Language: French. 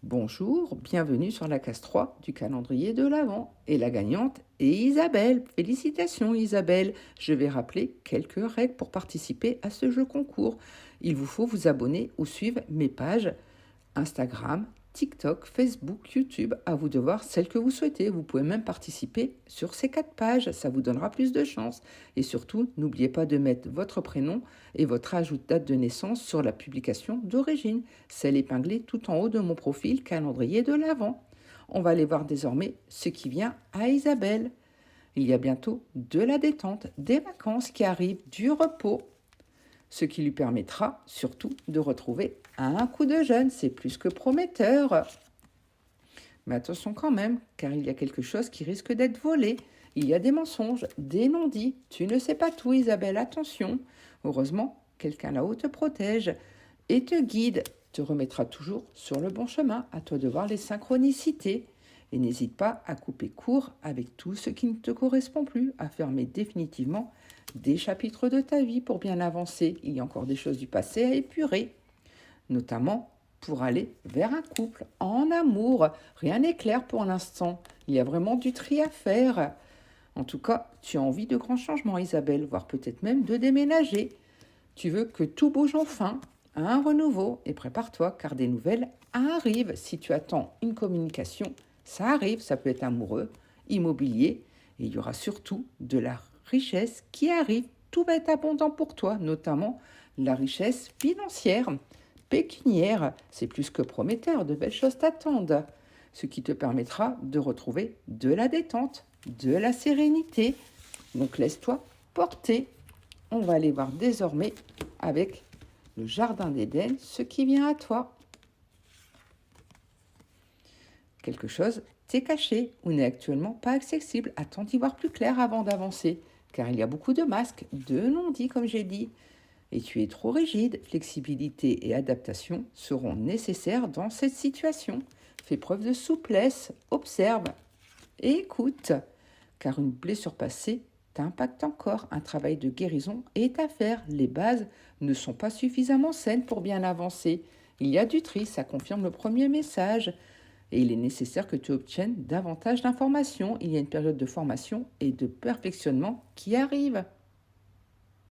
Bonjour, bienvenue sur la case 3 du calendrier de l'Avent. Et la gagnante est Isabelle. Félicitations Isabelle. Je vais rappeler quelques règles pour participer à ce jeu concours. Il vous faut vous abonner ou suivre mes pages Instagram, TikTok, Facebook, YouTube. À vous de voir celle que vous souhaitez. Vous pouvez même participer sur ces 4 pages. Ça vous donnera plus de chance. Et surtout, n'oubliez pas de mettre votre prénom et votre âge ou date de naissance sur la publication d'origine, celle épinglée tout en haut de mon profil calendrier de l'Avent. On va aller voir désormais ce qui vient à Isabelle. Il y a bientôt de la détente, des vacances qui arrivent, du repos, ce qui lui permettra surtout de retrouver un coup de jeune. C'est plus que prometteur. Mais attention quand même, car il y a quelque chose qui risque d'être volé. Il y a des mensonges, des non-dits. Tu ne sais pas tout, Isabelle, attention. Heureusement, quelqu'un là-haut te protège et te guide, te remettra toujours sur le bon chemin. À toi de voir les synchronicités. Et n'hésite pas à couper court avec tout ce qui ne te correspond plus, à fermer définitivement des chapitres de ta vie pour bien avancer. Il y a encore des choses du passé à épurer, notamment pour aller vers un couple, en amour. Rien n'est clair pour l'instant. Il y a vraiment du tri à faire. En tout cas, tu as envie de grands changements, Isabelle, voire peut-être même de déménager. Tu veux que tout bouge enfin, un renouveau, et prépare-toi car des nouvelles arrivent. Si tu attends une communication, ça arrive, ça peut être amoureux, immobilier, et il y aura surtout de la richesse qui arrive. Tout va être abondant pour toi, notamment la richesse financière, pécuniaire. C'est plus que prometteur, de belles choses t'attendent, ce qui te permettra de retrouver de la détente, de la sérénité. Donc laisse-toi porter. On va aller voir désormais avec le jardin d'Éden ce qui vient à toi. Quelque chose t'est caché ou n'est actuellement pas accessible. Attends d'y voir plus clair avant d'avancer, car il y a beaucoup de masques, de non-dits comme j'ai dit. Et tu es trop rigide. Flexibilité et adaptation seront nécessaires dans cette situation. Fais preuve de souplesse, observe et écoute, car une blessure passée t'impacte encore. Un travail de guérison est à faire. Les bases ne sont pas suffisamment saines pour bien avancer. Il y a du tri, ça confirme le premier message. Et il est nécessaire que tu obtiennes davantage d'informations. Il y a une période de formation et de perfectionnement qui arrive.